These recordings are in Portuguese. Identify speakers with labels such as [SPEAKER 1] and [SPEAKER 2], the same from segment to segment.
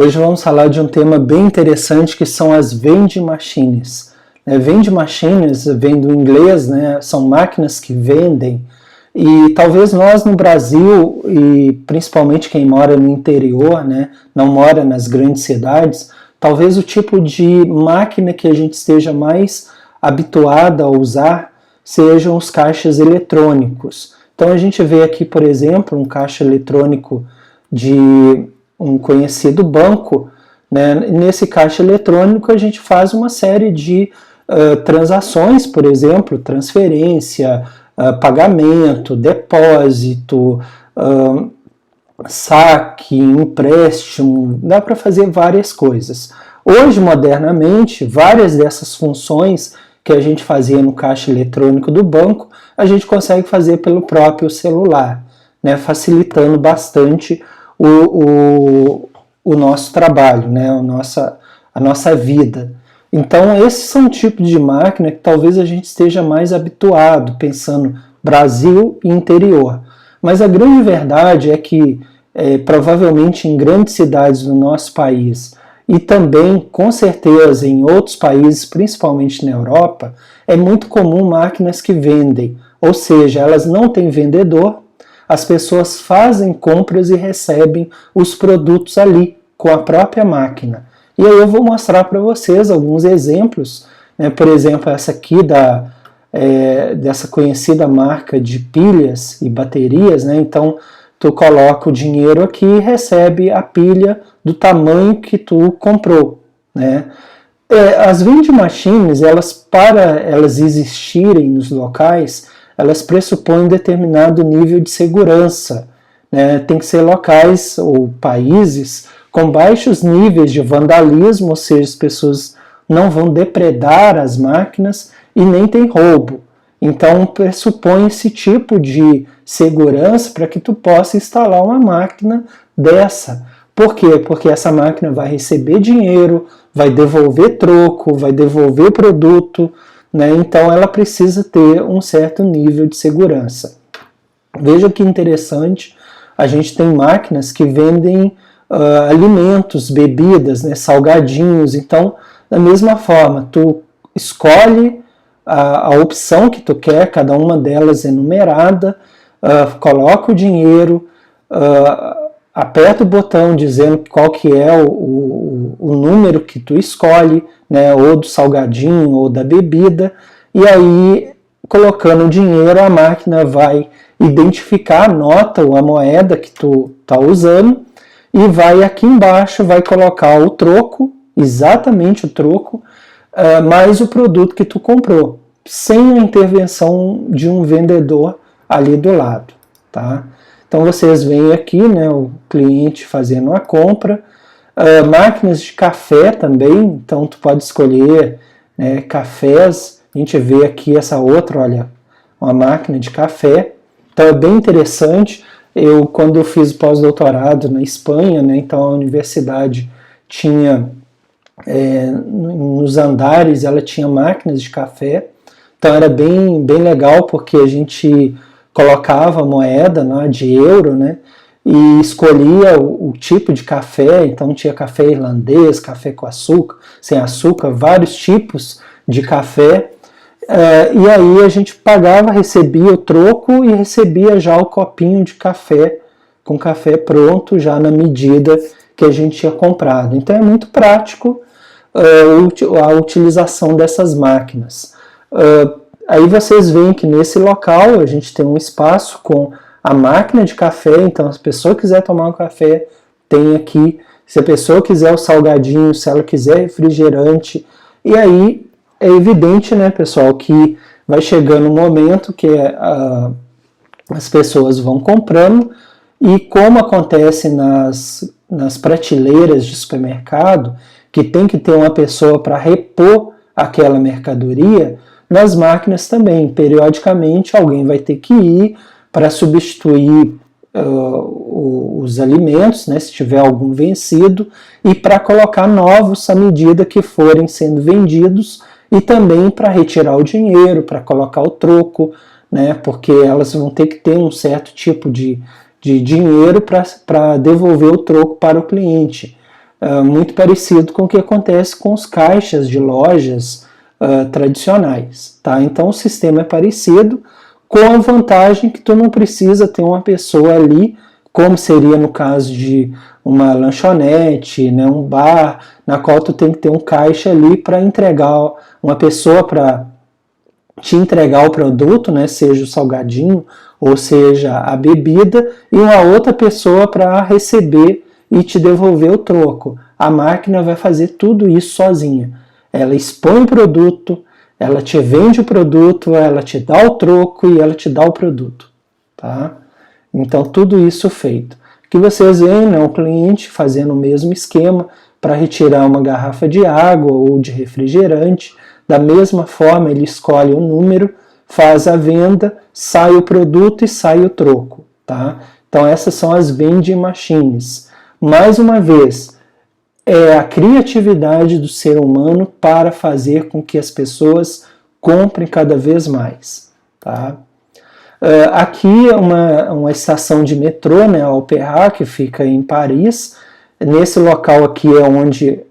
[SPEAKER 1] Hoje vamos falar de um tema bem interessante que são as vending machines. Vending machines vem do inglês, são máquinas que vendem, e talvez nós no Brasil, e principalmente quem mora no interior, não mora nas grandes cidades, talvez o tipo de máquina que a gente esteja mais habituado a usar sejam os caixas eletrônicos. Então a gente vê aqui, por exemplo, um caixa eletrônico de um conhecido banco. Nesse caixa eletrônico a gente faz uma série de transações, por exemplo, transferência, pagamento, depósito, saque, empréstimo, dá para fazer várias coisas. Hoje, modernamente, várias dessas funções que a gente fazia no caixa eletrônico do banco, a gente consegue fazer pelo próprio celular, facilitando bastante o nosso trabalho, a nossa vida. Então, esses são o tipo de máquina que talvez a gente esteja mais habituado, pensando Brasil e interior. Mas a grande verdade é que, provavelmente em grandes cidades do nosso país, e também, com certeza, em outros países, principalmente na Europa, é muito comum máquinas que vendem, ou seja, elas não têm vendedor, as pessoas fazem compras e recebem os produtos ali, com a própria máquina. E aí eu vou mostrar para vocês alguns exemplos, por exemplo, essa aqui dessa conhecida marca de pilhas e baterias, então tu coloca o dinheiro aqui e recebe a pilha do tamanho que tu comprou. As vending machines, para elas existirem nos locais, elas pressupõem um determinado nível de segurança. Tem que ser locais ou países com baixos níveis de vandalismo, ou seja, as pessoas não vão depredar as máquinas e nem tem roubo. Então pressupõe esse tipo de segurança para que tu possa instalar uma máquina dessa. Por quê? Porque essa máquina vai receber dinheiro, vai devolver troco, vai devolver produto, então ela precisa ter um certo nível de segurança. Veja que interessante, a gente tem máquinas que vendem alimentos, bebidas, salgadinhos. Então, da mesma forma, tu escolhe a opção que tu quer, cada uma delas é numerada, coloca o dinheiro, aperta o botão dizendo qual que é o número que tu escolhe, ou do salgadinho ou da bebida, e aí, colocando o dinheiro, a máquina vai identificar a nota ou a moeda que tu está usando, e vai aqui embaixo, vai colocar o troco, exatamente o troco, mais o produto que tu comprou, sem a intervenção de um vendedor ali do lado, tá? Então vocês veem aqui, o cliente fazendo a compra, máquinas de café também, então tu pode escolher cafés, a gente vê aqui essa outra, olha, uma máquina de café, então é bem interessante. Quando eu fiz pós-doutorado na Espanha, então a universidade tinha, nos andares, ela tinha máquinas de café, então era bem legal, porque a gente colocava a moeda de euro, e escolhia o tipo de café, então tinha café irlandês, café com açúcar, sem açúcar, vários tipos de café, e aí a gente pagava, recebia o troco e recebia já o copinho de café, com café pronto, já na medida que a gente tinha comprado. Então é muito prático a utilização dessas máquinas. Aí vocês veem que nesse local a gente tem um espaço com a máquina de café, então se a pessoa quiser tomar um café, tem aqui. Se a pessoa quiser o salgadinho, se ela quiser refrigerante, e aí é evidente, pessoal, que vai chegando um momento que as pessoas vão comprando, e como acontece nas prateleiras de supermercado, que tem que ter uma pessoa para repor aquela mercadoria, nas máquinas também, periodicamente alguém vai ter que ir para substituir os alimentos, se tiver algum vencido, e para colocar novos à medida que forem sendo vendidos, e também para retirar o dinheiro, para colocar o troco, porque elas vão ter que ter um certo tipo de dinheiro para devolver o troco para o cliente. muito parecido com o que acontece com os caixas de lojas tradicionais, tá? Então o sistema é parecido, com a vantagem que tu não precisa ter uma pessoa ali, como seria no caso de uma lanchonete, né, um bar, na qual tu tem que ter um caixa ali para entregar, uma pessoa para te entregar o produto, né, seja o salgadinho ou seja a bebida, e uma outra pessoa para receber e te devolver o troco. A máquina vai fazer tudo isso sozinha. Ela expõe o produto, ela te vende o produto, ela te dá o troco e ela te dá o produto, tá? Então tudo isso feito. Que vocês veem, né, o cliente fazendo o mesmo esquema para retirar uma garrafa de água ou de refrigerante. Da mesma forma, ele escolhe um número, faz a venda, sai o produto e sai o troco, tá? Então essas são as vending machines. Mais uma vez, é a criatividade do ser humano para fazer com que as pessoas comprem cada vez mais, tá? Aqui é uma estação de metrô, né, a Opéra, que fica em Paris. Nesse local aqui é onde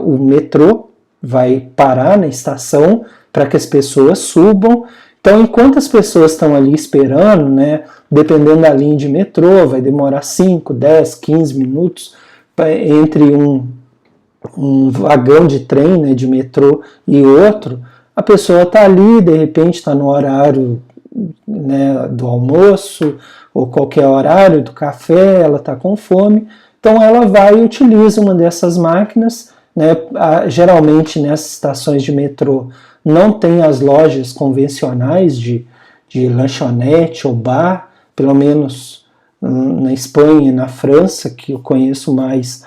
[SPEAKER 1] o metrô vai parar na estação para que as pessoas subam. Então, enquanto as pessoas estão ali esperando, né, dependendo da linha de metrô, vai demorar 5, 10, 15 minutos entre um vagão de trem, né, de metrô e outro. A pessoa está ali, de repente está no horário, né, do almoço ou qualquer horário do café, ela está com fome, então ela vai e utiliza uma dessas máquinas, né, geralmente nessas estações de metrô não tem as lojas convencionais de lanchonete ou bar, pelo menos na Espanha e na França, que eu conheço mais,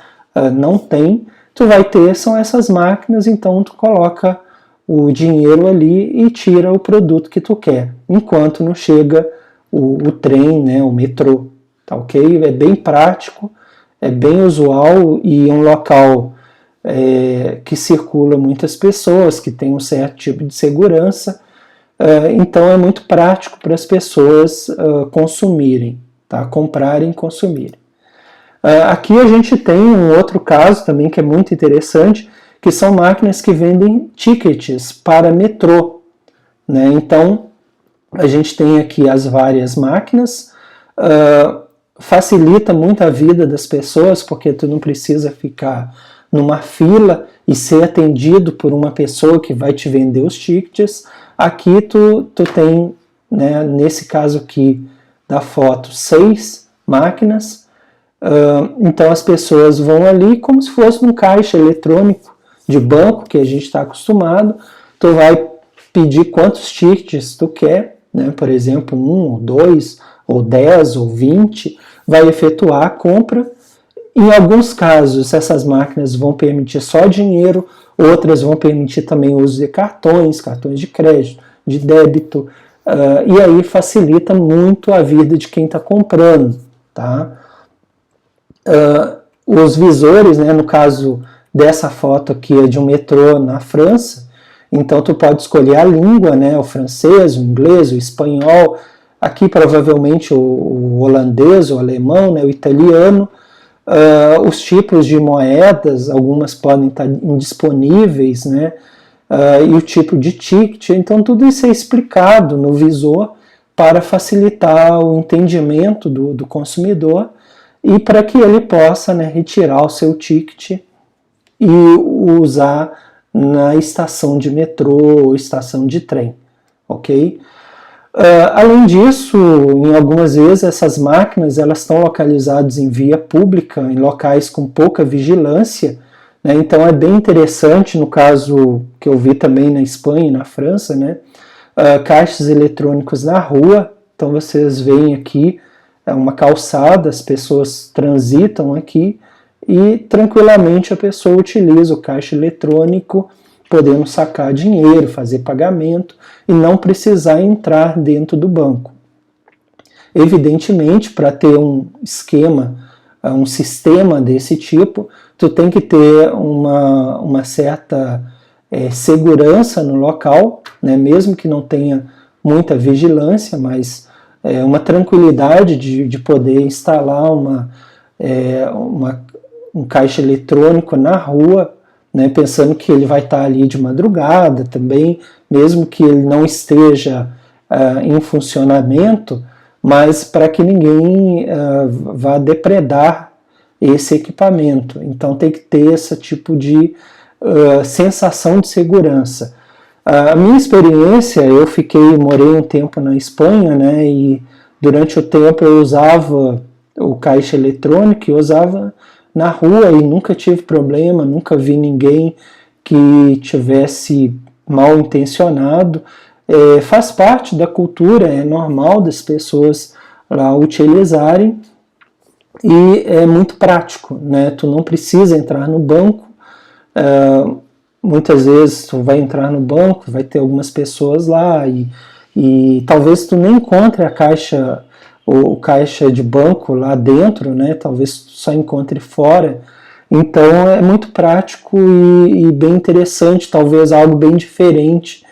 [SPEAKER 1] não tem. Tu vai ter, são essas máquinas, então tu coloca o dinheiro ali e tira o produto que tu quer, enquanto não chega o trem, né, o metrô, tá ok? É bem prático, é bem usual e um local que circula muitas pessoas, que tem um certo tipo de segurança, então é muito prático para as pessoas consumirem, tá? Comprarem e consumirem. Aqui a gente tem um outro caso também que é muito interessante, que são máquinas que vendem tickets para metrô, né? Então, a gente tem aqui as várias máquinas, facilita muito a vida das pessoas, porque tu não precisa ficar numa fila e ser atendido por uma pessoa que vai te vender os tickets. Aqui tu tem, né, nesse caso aqui da foto, 6 máquinas, então as pessoas vão ali como se fosse um caixa eletrônico de banco que a gente está acostumado. Tu vai pedir quantos tickets tu quer, né? Por exemplo, 1 ou 2 ou 10 ou 20, vai efetuar a compra. Em alguns casos essas máquinas vão permitir só dinheiro, outras vão permitir também o uso de cartões de crédito, de débito, e aí facilita muito a vida de quem está comprando, tá? Os visores, né, no caso dessa foto aqui é de um metrô na França, então tu pode escolher a língua, né, o francês, o inglês, o espanhol, aqui provavelmente o holandês, o alemão, né, o italiano, os tipos de moedas, algumas podem estar indisponíveis, né, e o tipo de ticket, então tudo isso é explicado no visor para facilitar o entendimento do consumidor e para que ele possa, né, retirar o seu ticket e usar na estação de metrô ou estação de trem, ok? Além disso, em algumas vezes essas máquinas elas estão localizadas em via pública, em locais com pouca vigilância, né? Então é bem interessante, no caso que eu vi também na Espanha e na França, né? Caixas eletrônicos na rua, então vocês veem aqui uma calçada, as pessoas transitam aqui, e tranquilamente a pessoa utiliza o caixa eletrônico, podendo sacar dinheiro, fazer pagamento e não precisar entrar dentro do banco. Evidentemente, para ter um esquema, um sistema desse tipo, tu tem que ter uma certa segurança no local, né, mesmo que não tenha muita vigilância, mas uma tranquilidade de poder instalar uma um caixa eletrônico na rua, né, pensando que ele vai estar ali de madrugada também, mesmo que ele não esteja em funcionamento, mas para que ninguém vá depredar esse equipamento. Então tem que ter esse tipo de sensação de segurança. A minha experiência, eu morei um tempo na Espanha, né, e durante o tempo eu usava o caixa eletrônico, eu usava na rua e nunca tive problema, nunca vi ninguém que tivesse mal intencionado. Faz parte da cultura, é normal das pessoas lá utilizarem e é muito prático, né? Tu não precisa entrar no banco, muitas vezes tu vai entrar no banco, vai ter algumas pessoas lá e talvez tu nem encontre o caixa de banco lá dentro, né? Talvez só encontre fora. Então é muito prático e bem interessante, talvez algo bem diferente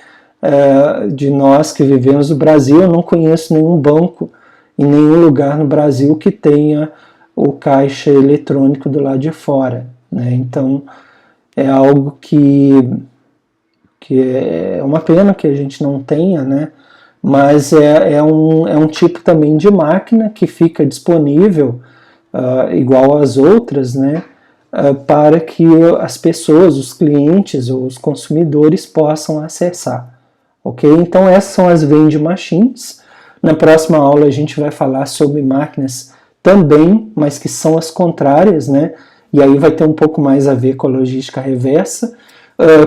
[SPEAKER 1] de nós que vivemos no Brasil. Eu não conheço nenhum banco em nenhum lugar no Brasil que tenha o caixa eletrônico do lado de fora, né? Então é algo que é uma pena que a gente não tenha, né? Mas é um tipo também de máquina que fica disponível, igual às outras, né? Para que as pessoas, os clientes ou os consumidores possam acessar. Ok? Então essas são as vending machines. Na próxima aula a gente vai falar sobre máquinas também, mas que são as contrárias, né? E aí vai ter um pouco mais a ver com a logística reversa.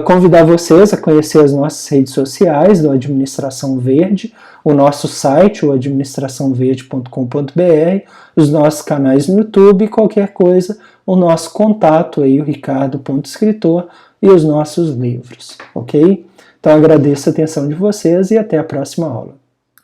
[SPEAKER 1] Convidar vocês a conhecer as nossas redes sociais do Administração Verde, o nosso site, o administraçãoverde.com.br, os nossos canais no YouTube e qualquer coisa, o nosso contato aí, o ricardo.escritor, e os nossos livros, ok? Então agradeço a atenção de vocês e até a próxima aula.